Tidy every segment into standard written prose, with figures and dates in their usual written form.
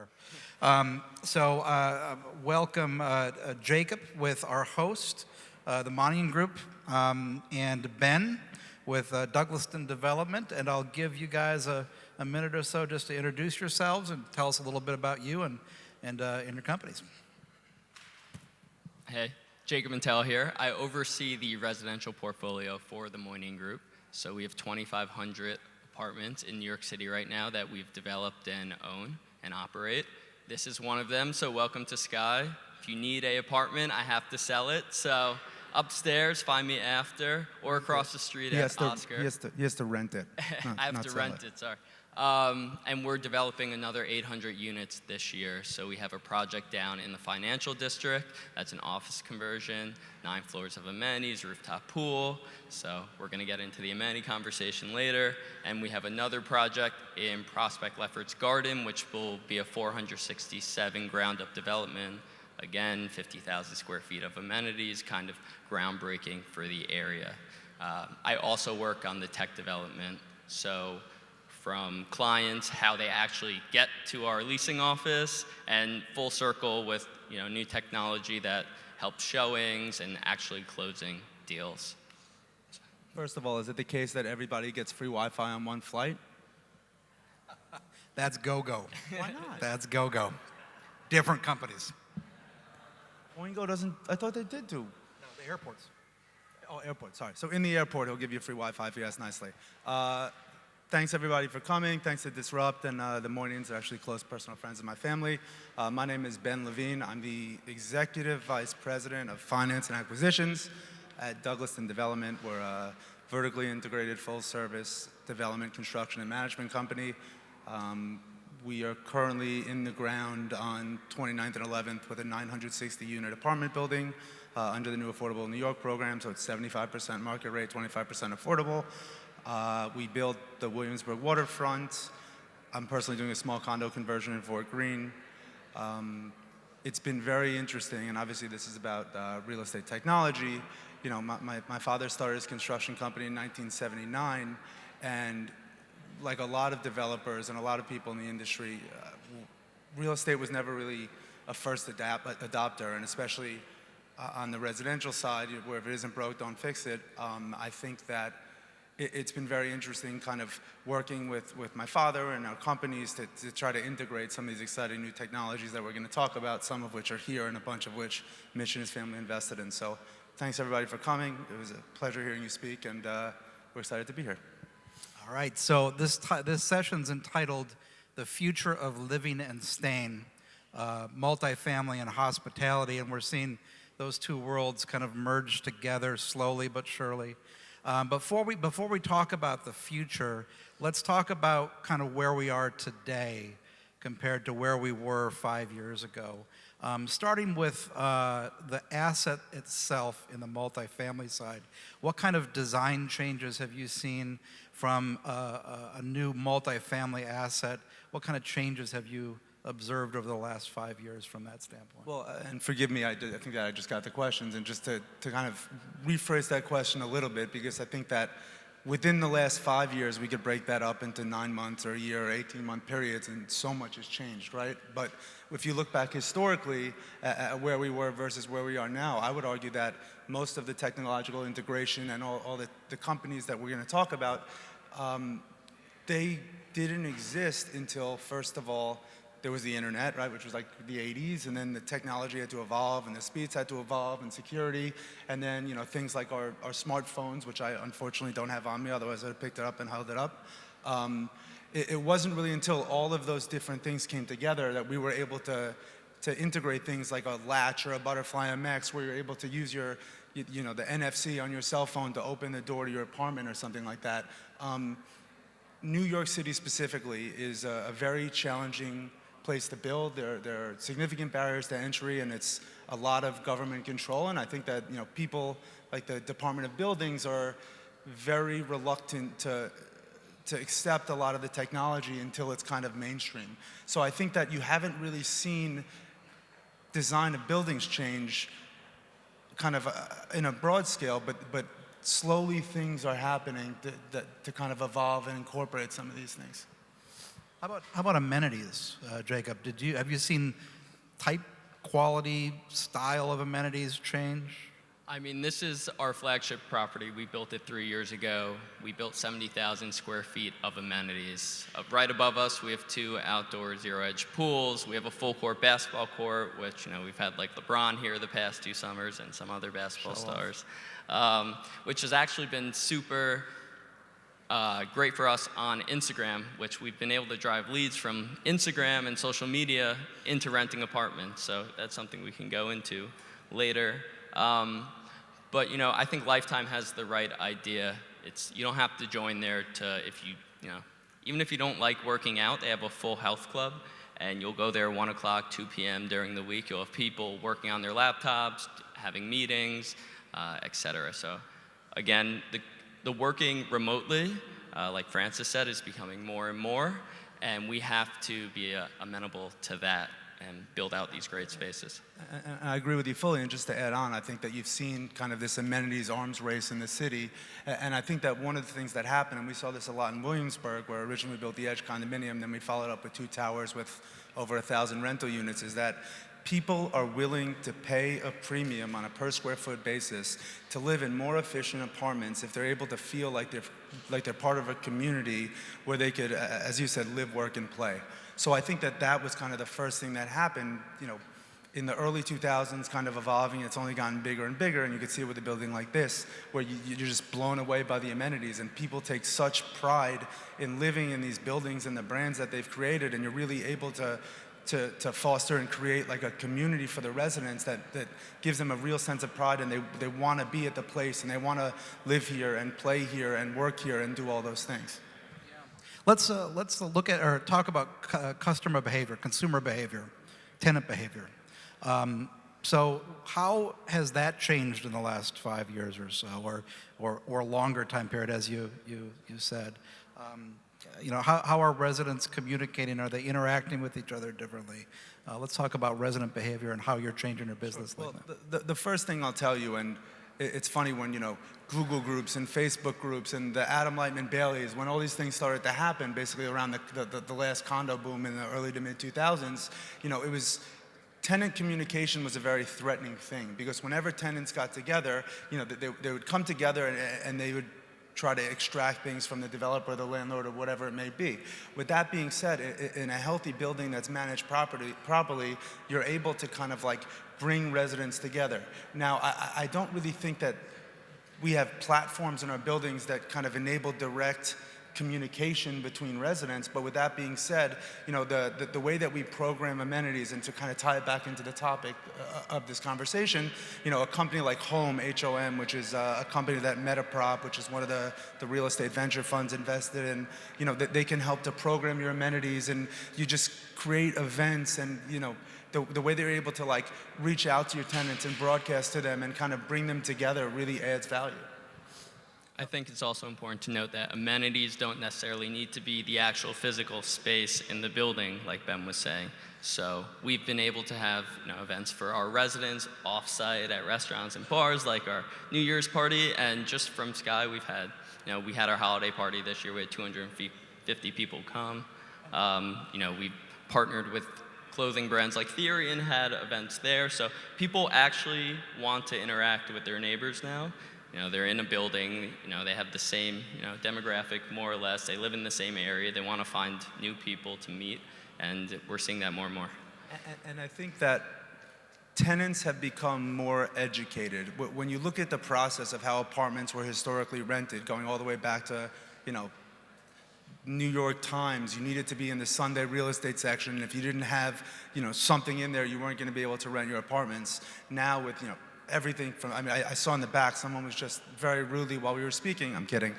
there. Welcome Jacob with our host, the Moinian Group, and Ben with Douglaston Development. And I'll give you guys a minute or so just to introduce yourselves and tell us a little bit about you and your companies. Hey, Jacob Entel here. I oversee the residential portfolio for the Moinian Group. So we have 2,500 apartments in New York City right now that we've developed and own and operate. This is one of them, so welcome to Sky. If you need an apartment, I have to sell it. So upstairs, find me after, or across the street at Oscar. He has to rent it. I have to rent it, sorry. And we're developing another 800 units this year. So we have a project down in the financial district. That's an office conversion, 9 floors of amenities, rooftop pool. So we're going to get into the amenity conversation later. And we have another project in Prospect Lefferts Garden, which will be a 467 ground-up development. Again, 50,000 square feet of amenities, kind of groundbreaking for the area. I also work on the tech development. So from clients, how they actually get to our leasing office, and full circle with new technology that helps showings and actually closing deals. First of all, is it the case that everybody gets free Wi-Fi on one flight? That's GoGo. Why not? That's GoGo. Different companies. Boingo doesn't, I thought they did too. No, the airports. Oh, airport, sorry. So in the airport, he'll give you free Wi-Fi if you ask nicely. Thanks everybody for coming. Thanks to Disrupt and the Moinians are actually close personal friends of my family. My name is Ben Levine. I'm the Executive Vice President of Finance and Acquisitions at Douglaston Development. We're a vertically integrated full-service development, construction, and management company. We are currently in the ground on 29th and 11th with a 960-unit apartment building under the new Affordable New York program, so it's 75% market rate, 25% affordable. We built the Williamsburg waterfront. I'm personally doing a small condo conversion in Fort Greene. It's been very interesting, and obviously this is about real estate technology. My father started his construction company in 1979, and like a lot of developers and a lot of people in the industry, real estate was never really a first adopter, and especially on the residential side, where if it isn't broke, don't fix it. I think that it's been very interesting kind of working with my father and our companies to try to integrate some of these exciting new technologies that we're going to talk about, some of which are here and a bunch of which Mitch and his family invested in. So thanks everybody for coming. It was a pleasure hearing you speak, and we're excited to be here. All right, so this session's entitled The Future of Living and Staying, Multifamily and Hospitality, and we're seeing those two worlds kind of merge together slowly but surely. Before we talk about the future, let's talk about kind of where we are today compared to where we were 5 years ago. Starting with the asset itself in the multifamily side, what kind of design changes have you seen from a new multifamily asset? What kind of changes have you observed over the last 5 years from that standpoint? Well, and forgive me, I think that I just got the questions, and just to kind of rephrase that question a little bit, because I think that within the last 5 years, we could break that up into 9 months or a year or 18-month periods, and so much has changed, right? But if you look back historically at where we were versus where we are now, I would argue that most of the technological integration and all the companies that we're going to talk about, they didn't exist until, first of all, there was the internet, right, which was like the 80s, and then the technology had to evolve, and the speeds had to evolve, and security, and then things like our smartphones, which I unfortunately don't have on me, otherwise I'd have picked it up and held it up. It wasn't really until all of those different things came together that we were able to integrate things like a latch or a Butterfly MX, where you're able to use the NFC on your cell phone to open the door to your apartment or something like that. New York City specifically is a very challenging place to build. There are significant barriers to entry, and it's a lot of government control. And I think that people like the Department of Buildings are very reluctant to accept a lot of the technology until it's kind of mainstream. So I think that you haven't really seen design of buildings change kind of in a broad scale, but slowly things are happening to kind of evolve and incorporate some of these things. How about amenities, Jacob? Have you seen type, quality, style of amenities change? I mean, this is our flagship property. We built it 3 years ago. We built 70,000 square feet of amenities. Right above us, we have 2 outdoor zero-edge pools. We have a full-court basketball court, which, we've had like LeBron here the past 2 summers and some other basketball stars, which has actually been super great for us on Instagram, which we've been able to drive leads from Instagram and social media into renting apartments. So that's something we can go into later. But I think Lifetime has the right idea. You don't have to join there even if you don't like working out, they have a full health club, and you'll go there 1 o'clock, 2 p.m. during the week. You'll have people working on their laptops, having meetings, etc. So again, the working remotely, like Francis said, is becoming more and more, and we have to be amenable to that and build out these great spaces. And I agree with you fully, and just to add on, I think that you've seen kind of this amenities arms race in the city, and I think that one of the things that happened, and we saw this a lot in Williamsburg, where originally we built the Edge condominium, then we followed up with 2 towers with over 1,000 rental units, is that people are willing to pay a premium on a per square foot basis to live in more efficient apartments if they're able to feel like they're part of a community where they could, as you said, live, work, and play. So I think that was kind of the first thing that happened, in the early 2000s, kind of evolving. It's only gotten bigger and bigger, and you can see it with a building like this, where you're just blown away by the amenities, and people take such pride in living in these buildings and the brands that they've created, and you're really able to foster and create like a community for the residents that gives them a real sense of pride, and they want to be at the place, and they want to live here and play here and work here and do all those things. Let's look at or talk about customer behavior, consumer behavior, tenant behavior. So how has that changed in the last 5 years or so, or longer time period, as you said? How are residents communicating? Are they interacting with each other differently? Let's talk about resident behavior and how you're changing your business. Well, the first thing I'll tell you, and it's funny when, Google groups and Facebook groups and the Adam Lightman Baileys, when all these things started to happen, basically around the last condo boom in the early to mid 2000s, it was, tenant communication was a very threatening thing, because whenever tenants got together, they would come together and they would try to extract things from the developer, the landlord, or whatever it may be. With that being said, in a healthy building that's managed properly, you're able to kind of like bring residents together. Now, I don't really think that we have platforms in our buildings that kind of enable direct communication between residents, but with that being said, the way that we program amenities, and to kind of tie it back into the topic of this conversation, a company like HOM, which is a company that Metaprop, which is one of the real estate venture funds invested in, they can help to program your amenities, and you just create events, and the way they're able to like reach out to your tenants and broadcast to them and kind of bring them together really adds value. I think it's also important to note that amenities don't necessarily need to be the actual physical space in the building, like Ben was saying. So we've been able to have events for our residents off-site at restaurants and bars, like our New Year's party, and just from Sky, we've had, we had our holiday party this year. We had 250 people come. We partnered with clothing brands like Theory and had events there. So people actually want to interact with their neighbors now. They're in a building, they have the same, demographic more or less. They live in the same area. They want to find new people to meet, and we're seeing that more and more. And I think that tenants have become more educated. When you look at the process of how apartments were historically rented, going all the way back to, New York Times, you needed to be in the Sunday real estate section, and if you didn't have, something in there, you weren't going to be able to rent your apartments. Now with, everything from, I saw in the back, someone was just very rudely, while we were speaking, I'm kidding,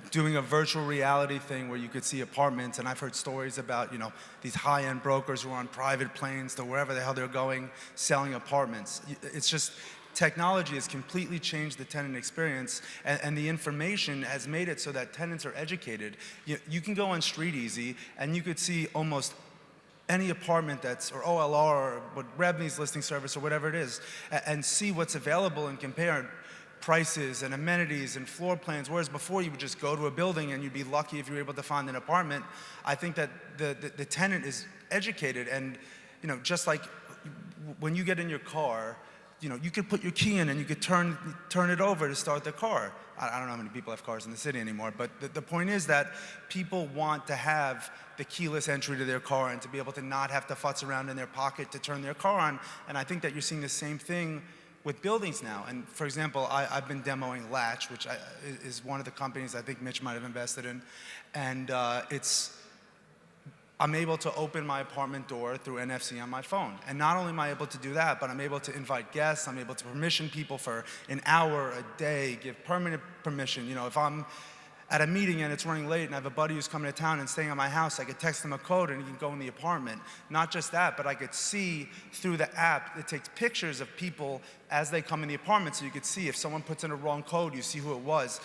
doing a virtual reality thing where you could see apartments, and I've heard stories about, these high-end brokers who are on private planes to wherever the hell they're going, selling apartments. It's just, technology has completely changed the tenant experience, and the information has made it so that tenants are educated. You can go on StreetEasy, and you could see almost any apartment or OLR, or what Rebney's listing service, or whatever it is, and see what's available and compare prices and amenities and floor plans, whereas before you would just go to a building and you'd be lucky if you were able to find an apartment. I think that the tenant is educated, and just like when you get in your car, you could put your key in and you could turn it over to start the car. I don't know how many people have cars in the city anymore, but the point is that people want to have the keyless entry to their car and to be able to not have to futz around in their pocket to turn their car on. And I think that you're seeing the same thing with buildings now. And for example, I've been demoing Latch, which is one of the companies I think Mitch might have invested in. And I'm able to open my apartment door through NFC on my phone. And not only am I able to do that, but I'm able to invite guests, I'm able to permission people for an hour, a day, give permanent permission. If I'm at a meeting and it's running late and I have a buddy who's coming to town and staying at my house, I could text him a code and he can go in the apartment. Not just that, but I could see through the app, it takes pictures of people as they come in the apartment, so you could see if someone puts in a wrong code, you see who it was.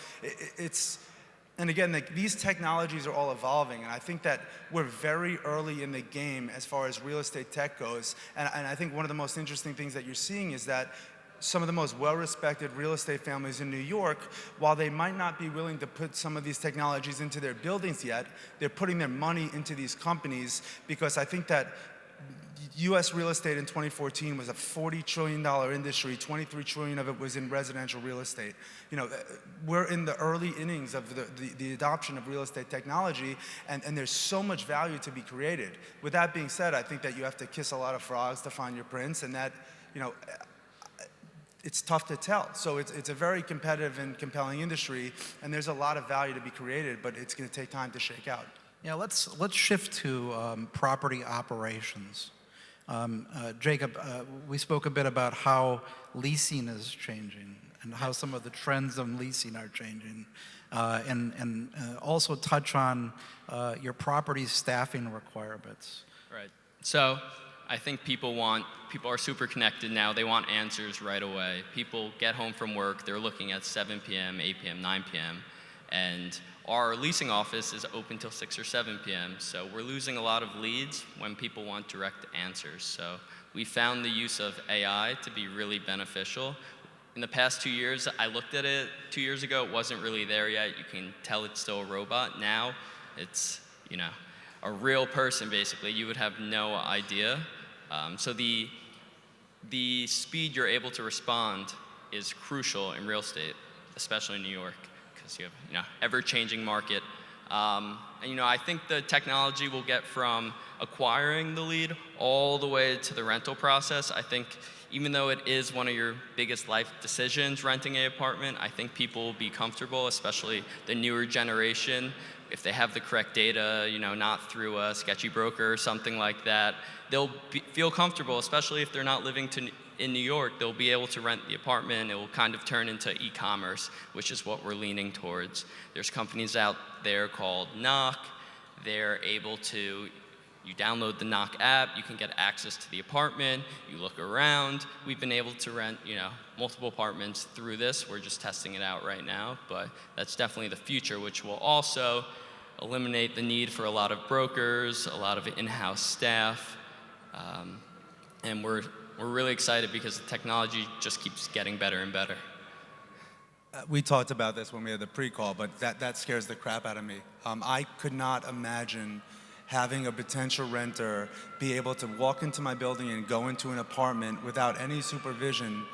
And again, these technologies are all evolving, and I think that we're very early in the game as far as real estate tech goes. And I think one of the most interesting things that you're seeing is that some of the most well-respected real estate families in New York, while they might not be willing to put some of these technologies into their buildings yet, they're putting their money into these companies, because I think that U.S. real estate in 2014 was a $40 trillion industry. 23 trillion of it was in residential real estate. We're in the early innings of the adoption of real estate technology, and there's so much value to be created. With that being said, I think that you have to kiss a lot of frogs to find your prince, and that, it's tough to tell. So it's a very competitive and compelling industry, and there's a lot of value to be created, but it's going to take time to shake out. Yeah, let's shift to property operations. Jacob, we spoke a bit about how leasing is changing and how some of the trends on leasing are changing, and also touch on your property staffing requirements. Right. So I think people are super connected now. They want answers right away. People get home from work, they're looking at 7 p.m., 8 p.m., 9 p.m., and our leasing office is open till 6 or 7 p.m., so we're losing a lot of leads when people want direct answers. So we found the use of AI to be really beneficial. In the past 2 years, I looked at it 2 years ago, it wasn't really there yet. You can tell it's still a robot. Now it's, a real person, basically. You would have no idea. So the speed you're able to respond is crucial in real estate, especially in New York, because you have ever-changing market. And I think the technology will get from acquiring the lead all the way to the rental process. I think even though it is one of your biggest life decisions, renting an apartment, I think people will be comfortable, especially the newer generation, if they have the correct data, not through a sketchy broker or something like that. They'll feel comfortable, especially if they're not living in New York. They'll be able to rent the apartment. It will kind of turn into e-commerce, which is what we're leaning towards. There's companies out there called Knock. They're able to, you download the Knock app, you can get access to the apartment, you look around. We've been able to rent, multiple apartments through this. We're just testing it out right now, but that's definitely the future, which will also eliminate the need for a lot of brokers, a lot of in-house staff, and we're really excited because the technology just keeps getting better and better. We talked about this when we had the pre-call, but that scares the crap out of me. I could not imagine having a potential renter be able to walk into my building and go into an apartment without any supervision.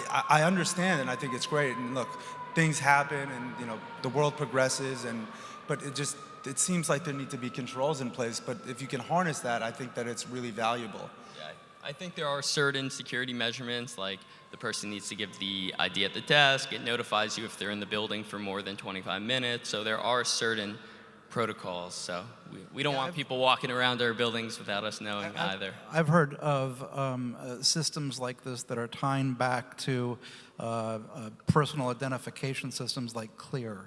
I understand, and I think it's great. And look, things happen, and the world progresses, but it seems like there need to be controls in place. But if you can harness that, I think that it's really valuable. Yeah, I think there are certain security measurements, like the person needs to give the ID at the desk. It notifies you if they're in the building for more than 25 minutes. So there are certain protocols. So we don't want people walking around our buildings without us knowing either. I've heard of systems like this that are tying back to personal identification systems like Clear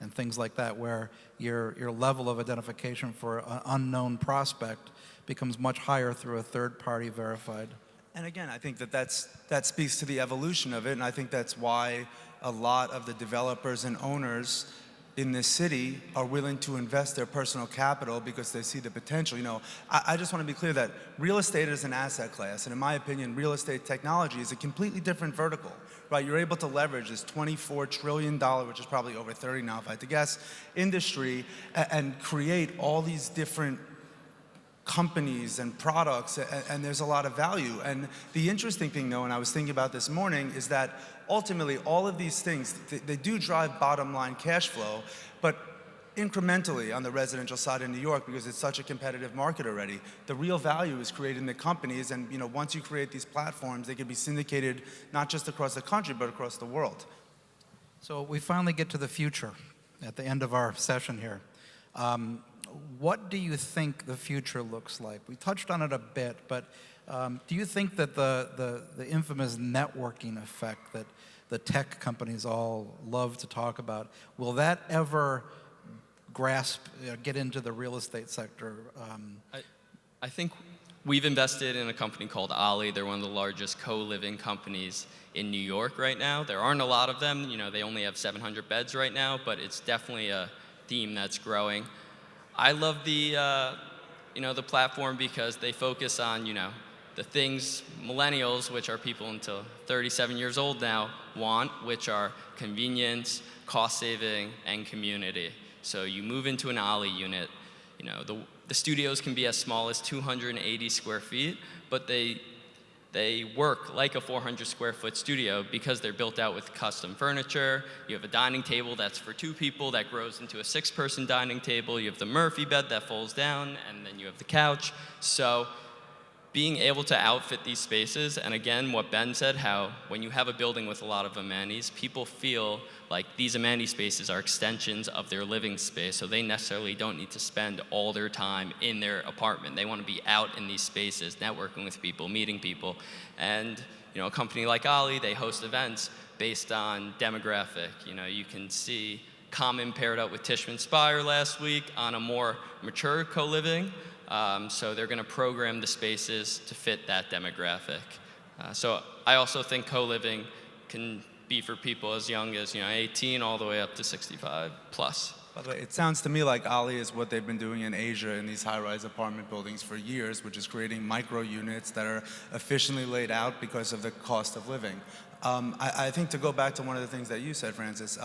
and things like that, where your level of identification for an unknown prospect becomes much higher through a third-party verified. And again, I think that speaks to the evolution of it, and I think that's why a lot of the developers and owners in this city are willing to invest their personal capital because they see the potential. You know, I just want to be clear that real estate is an asset class, and in my opinion, real estate technology is a completely different vertical, right? You're able to leverage this $24 trillion, which is probably over 30 now if I had to guess, industry, and create all these different companies and products, and there's a lot of value. And the interesting thing, though, and I was thinking about this morning, is that ultimately all of these things, they do drive bottom line cash flow, but incrementally on the residential side in New York, because it's such a competitive market already, the real value is created in the companies. And you know, once you create these platforms, they can be syndicated not just across the country, but across the world. So we finally get to the future at the end of our session here. What do you think the future looks like? We touched on it a bit, but do you think that the infamous networking effect that the tech companies all love to talk about, will that ever get into the real estate sector? I think we've invested in a company called Ollie. They're one of the largest co-living companies in New York right now. There aren't a lot of them. You know, they only have 700 beds right now, but it's definitely a theme that's growing. I love the platform because they focus on, the things millennials, which are people until 37 years old now, want, which are convenience, cost saving, and community. So you move into an Ollie unit, the studios can be as small as 280 square feet, but they work like a 400 square foot studio because they're built out with custom furniture. You have a dining table that's for 2 people that grows into a 6-person dining table. You have the Murphy bed that folds down, and then you have the couch. So being able to outfit these spaces, and again, what Ben said, how when you have a building with a lot of amenities, people feel like these amenity spaces are extensions of their living space, so they necessarily don't need to spend all their time in their apartment. They want to be out in these spaces, networking with people, meeting people. And a company like Ollie, they host events based on demographic. You can see Common paired up with Tishman Speyer last week on a more mature co-living. So they're going to program the spaces to fit that demographic. So I also think co-living can be for people as young as 18 all the way up to 65 plus. By the way, it sounds to me like Ollie is what they've been doing in Asia in these high-rise apartment buildings for years, which is creating micro units that are efficiently laid out because of the cost of living. I think to go back to one of the things that you said, Francis,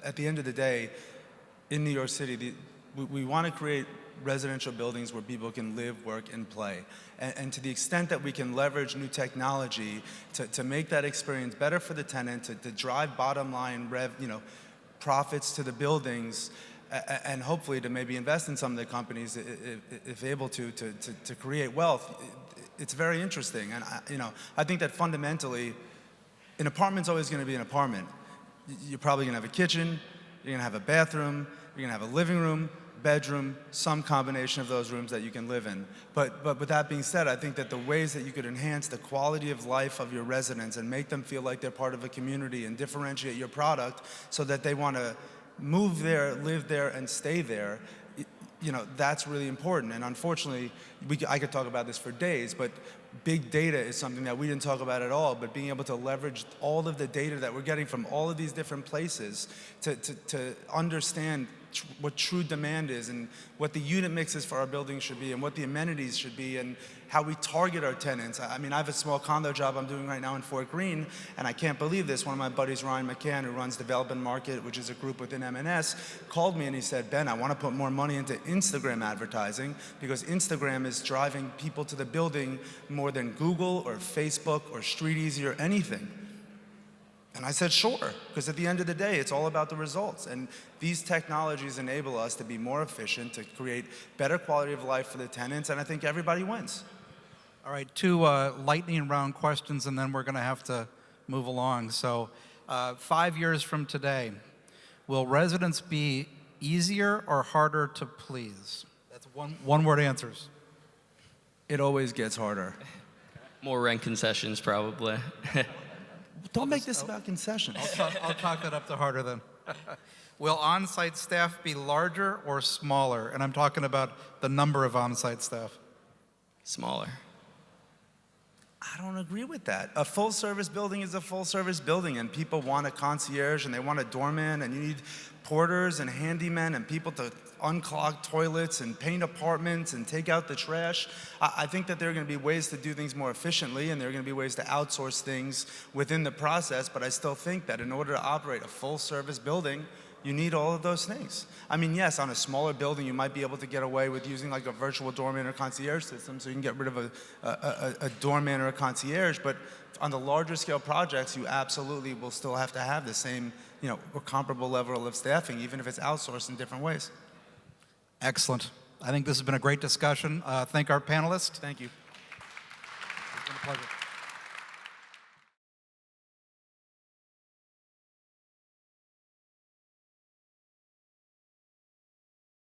at the end of the day, in New York City, we want to create residential buildings where people can live, work, and play. And to the extent that we can leverage new technology to make that experience better for the tenant, to drive bottom line profits to the buildings, and hopefully to maybe invest in some of the companies if able to create wealth, it's very interesting. And I think that fundamentally, an apartment's always going to be an apartment. You're probably going to have a kitchen, you're going to have a bathroom, you're going to have a living room, bedroom, some combination of those rooms that you can live in. But with that being said, I think that the ways that you could enhance the quality of life of your residents and make them feel like they're part of a community and differentiate your product so that they want to move there, live there, and stay there, that's really important. And unfortunately, I could talk about this for days, but big data is something that we didn't talk about at all, but being able to leverage all of the data that we're getting from all of these different places to understand what true demand is and what the unit mixes for our buildings should be and what the amenities should be and how we target our tenants. I mean, I have a small condo job I'm doing right now in Fort Greene, and I can't believe this. One of my buddies, Ryan McCann, who runs Development Market, which is a group within M&S, called me and he said, Ben, I want to put more money into Instagram advertising because Instagram is driving people to the building more than Google or Facebook or StreetEasy or anything. And I said, sure, because at the end of the day, it's all about the results. And these technologies enable us to be more efficient, to create better quality of life for the tenants, and I think everybody wins. All right, 2 lightning round questions, and then we're going to have to move along. So 5 years from today, will residents be easier or harder to please? That's one-word answers. It always gets harder. More rent concessions, probably. Don't make this about concessions. I'll chalk that up to harder then. Will on-site staff be larger or smaller? And I'm talking about the number of on-site staff. Smaller. I don't agree with that. A full-service building is a full-service building, and people want a concierge, and they want a doorman, and you need porters and handymen and people to unclog toilets and paint apartments and take out the trash. I think that there are going to be ways to do things more efficiently, and there are going to be ways to outsource things within the process, but I still think that in order to operate a full-service building, you need all of those things. I mean, yes, on a smaller building, you might be able to get away with using like a virtual doorman or concierge system, so you can get rid of a doorman or a concierge, but on the larger scale projects, you absolutely will still have to have the same, or comparable level of staffing, even if it's outsourced in different ways. Excellent. I think this has been a great discussion. Thank our panelists. Thank you. It's been a pleasure.